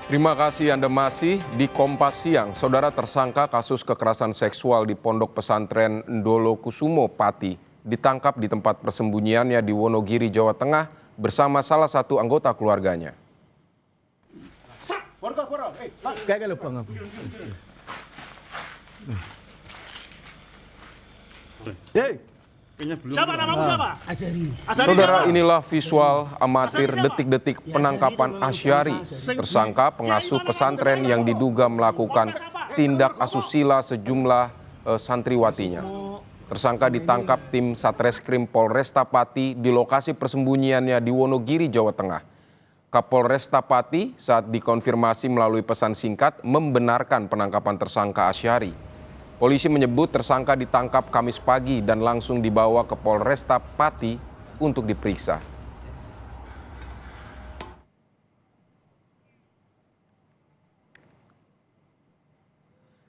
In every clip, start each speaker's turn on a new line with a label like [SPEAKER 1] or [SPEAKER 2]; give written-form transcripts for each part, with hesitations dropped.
[SPEAKER 1] Terima kasih Anda masih di Kompas Siang. Saudara, tersangka kasus kekerasan seksual di Pondok Pesantren Ndolo Kusumo, Pati, ditangkap di tempat persembunyiannya di Wonogiri, Jawa Tengah bersama salah satu anggota keluarganya.
[SPEAKER 2] Siapa namamu siapa?
[SPEAKER 3] Asyari.
[SPEAKER 1] Saudara, inilah visual amatir detik-detik penangkapan Asyari, tersangka pengasuh pesantren yang diduga melakukan tindak asusila sejumlah santriwatinya. Tersangka ditangkap tim Satreskrim Polresta Pati di lokasi persembunyiannya di Wonogiri, Jawa Tengah. Kapolresta Pati saat dikonfirmasi melalui pesan singkat membenarkan penangkapan tersangka Asyari. Polisi menyebut tersangka ditangkap Kamis pagi dan langsung dibawa ke Polresta Pati untuk diperiksa.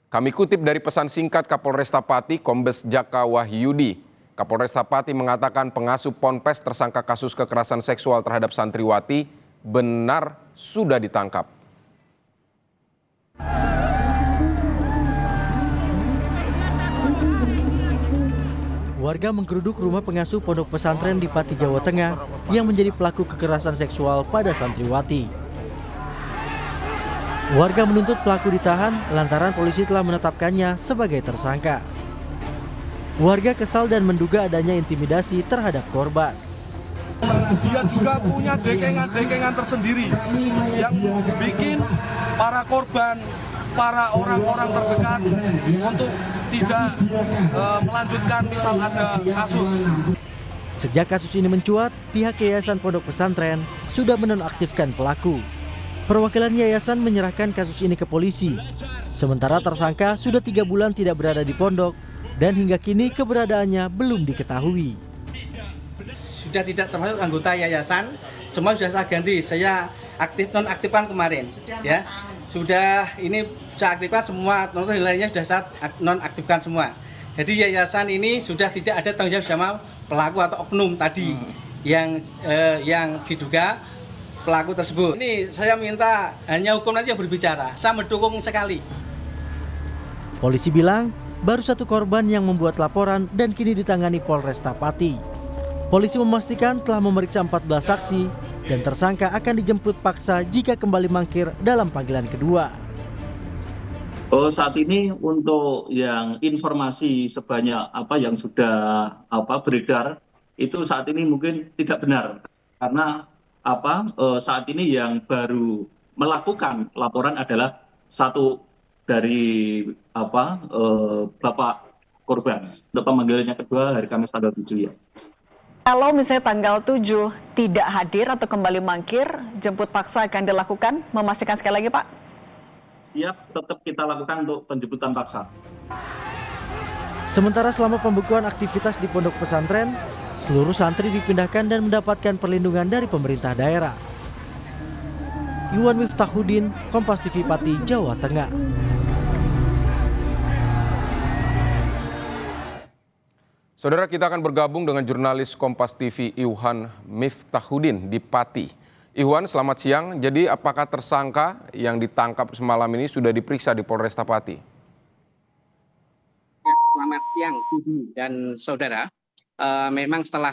[SPEAKER 1] Kami kutip dari pesan singkat Kapolresta Pati, Kombes Jaka Wahyudi. Kapolresta Pati mengatakan pengasuh Ponpes tersangka kasus kekerasan seksual terhadap santriwati benar sudah ditangkap.
[SPEAKER 4] Warga menggeruduk rumah pengasuh pondok pesantren di Pati, Jawa Tengah yang menjadi pelaku kekerasan seksual pada santriwati. Warga menuntut pelaku ditahan lantaran polisi telah menetapkannya sebagai tersangka. Warga kesal dan menduga adanya intimidasi terhadap korban.
[SPEAKER 5] Dia juga punya dekengan-dekengan tersendiri yang bikin para korban, para orang-orang terdekat untuk tidak melanjutkan misal ada kasus.
[SPEAKER 4] Sejak kasus ini mencuat, pihak Yayasan Pondok Pesantren sudah menonaktifkan pelaku. Perwakilan yayasan menyerahkan kasus ini ke polisi. Sementara tersangka sudah 3 bulan tidak berada di pondok dan hingga kini keberadaannya belum diketahui.
[SPEAKER 6] Sudah tidak termasuk anggota yayasan, semua sudah saya ganti. Saya nonaktifkan kemarin, ya. Sudah ini saya aktifkan semua, nilainya sudah saya nonaktifkan semua. Jadi yayasan ini sudah tidak ada tanggung jawab sama pelaku atau oknum tadi yang diduga pelaku tersebut. Ini saya minta hanya hukum nanti yang berbicara. Saya mendukung sekali.
[SPEAKER 4] Polisi bilang baru 1 korban yang membuat laporan dan kini ditangani Polresta Pati. Polisi memastikan telah memeriksa 14 saksi dan tersangka akan dijemput paksa jika kembali mangkir dalam panggilan kedua.
[SPEAKER 7] Saat ini untuk yang informasi sebanyak yang sudah beredar itu saat ini mungkin tidak benar karena saat ini yang baru melakukan laporan adalah satu dari bapak korban. Untuk pemanggilannya kedua hari Kamis tanggal 7 ya.
[SPEAKER 8] Kalau misalnya tanggal 7 tidak hadir atau kembali mangkir, jemput paksa akan dilakukan, memastikan sekali lagi Pak?
[SPEAKER 7] Ya, tetap kita lakukan untuk penjemputan paksa.
[SPEAKER 4] Sementara selama pembekuan aktivitas di pondok pesantren, seluruh santri dipindahkan dan mendapatkan perlindungan dari pemerintah daerah. Iwan Miftahudin, Kompas TV Pati, Jawa Tengah.
[SPEAKER 1] Saudara, kita akan bergabung dengan jurnalis Kompas TV Iwan Miftahudin di Pati. Iwan, selamat siang. Jadi apakah tersangka yang ditangkap semalam ini sudah diperiksa di Polresta Pati?
[SPEAKER 9] Ya, selamat siang dan saudara. Memang setelah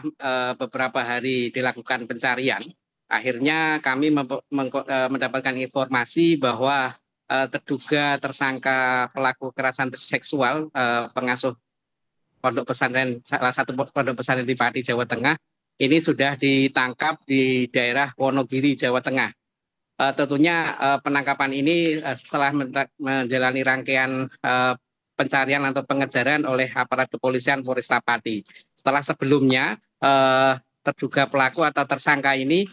[SPEAKER 9] beberapa hari dilakukan pencarian, akhirnya kami mendapatkan informasi bahwa terduga tersangka pelaku kekerasan seksual pengasuh pondok pesantren, salah satu pondok pesantren di Pati, Jawa Tengah, ini sudah ditangkap di daerah Wonogiri, Jawa Tengah. Tentunya penangkapan ini setelah menjalani rangkaian pencarian atau pengejaran oleh aparat kepolisian Polresta Pati. Setelah sebelumnya terduga pelaku atau tersangka ini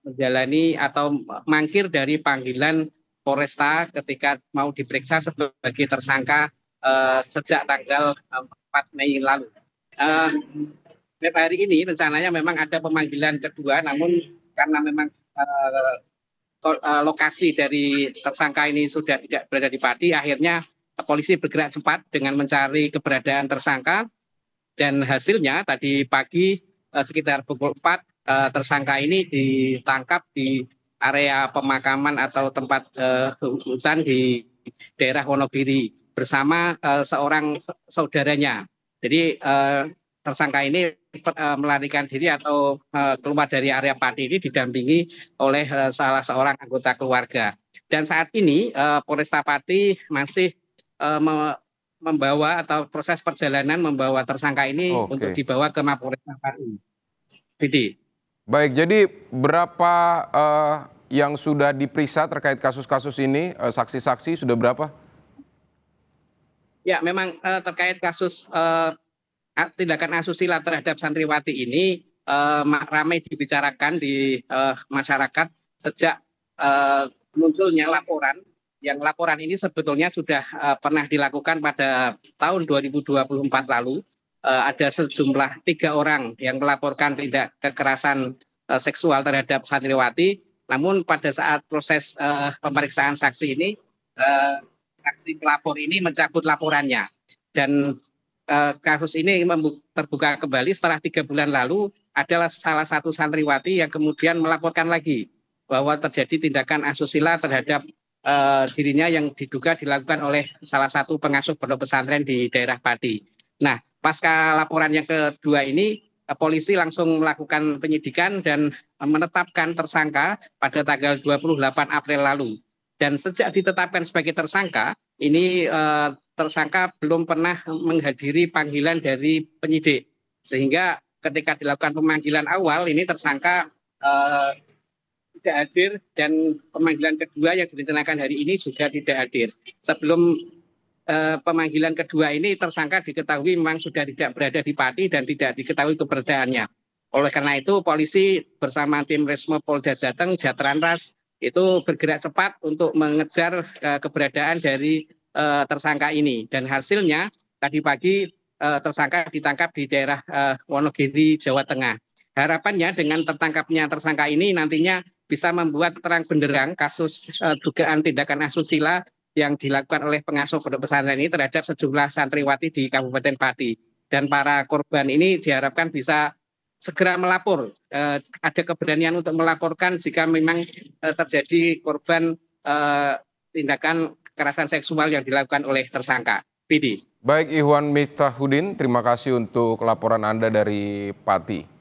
[SPEAKER 9] menjalani atau mangkir dari panggilan Polresta ketika mau diperiksa sebagai tersangka sejak tanggal 4 Mei lalu. Hari ini rencananya memang ada pemanggilan kedua, namun karena memang lokasi dari tersangka ini sudah tidak berada di Pati, akhirnya polisi bergerak cepat dengan mencari keberadaan tersangka dan hasilnya tadi pagi sekitar pukul 4 tersangka ini ditangkap di area pemakaman atau tempat hutan di daerah Wonogiri bersama seorang saudaranya. Jadi tersangka ini melarikan diri atau keluar dari area Pati ini didampingi oleh salah seorang anggota keluarga. Dan saat ini Polresta Pati masih membawa atau proses perjalanan membawa tersangka ini untuk dibawa ke Mapolresta Pati. Bidi.
[SPEAKER 1] Baik, jadi berapa yang sudah diperiksa terkait kasus-kasus ini, saksi-saksi sudah berapa?
[SPEAKER 9] Ya, memang terkait kasus tindakan asusila terhadap santriwati ini ramai dibicarakan di masyarakat sejak munculnya laporan. Yang laporan ini sebetulnya sudah pernah dilakukan pada tahun 2024 lalu. Ada sejumlah 3 orang yang melaporkan tindak kekerasan seksual terhadap santriwati. Namun pada saat proses pemeriksaan saksi ini, saksi pelapor ini mencabut laporannya. Dan kasus ini terbuka kembali setelah 3 bulan lalu adalah salah satu santriwati yang kemudian melaporkan lagi bahwa terjadi tindakan asusila terhadap dirinya yang diduga dilakukan oleh salah satu pengasuh pondok pesantren di daerah Pati. Nah, pasca laporan yang kedua ini, polisi langsung melakukan penyidikan dan menetapkan tersangka pada tanggal 28 April lalu. Dan sejak ditetapkan sebagai tersangka, ini tersangka belum pernah menghadiri panggilan dari penyidik. Sehingga ketika dilakukan pemanggilan awal, ini tersangka tidak hadir dan pemanggilan kedua yang direncanakan hari ini juga tidak hadir. Sebelum pemanggilan kedua ini tersangka diketahui memang sudah tidak berada di Pati dan tidak diketahui keberadaannya. Oleh karena itu polisi bersama tim Resmo Polda Jateng, Jatranras itu bergerak cepat untuk mengejar keberadaan dari tersangka ini. Dan hasilnya tadi pagi tersangka ditangkap di daerah Wonogiri, Jawa Tengah. Harapannya dengan tertangkapnya tersangka ini nantinya bisa membuat terang benderang kasus dugaan tindakan asusila yang dilakukan oleh pengasuh pondok pesantren ini terhadap sejumlah santriwati di Kabupaten Pati. Dan para korban ini diharapkan bisa segera melapor. Ada keberanian untuk melaporkan jika memang terjadi korban tindakan kekerasan seksual yang dilakukan oleh tersangka. Bidi.
[SPEAKER 1] Baik, Ihwan Miftahudin, terima kasih untuk laporan Anda dari Pati.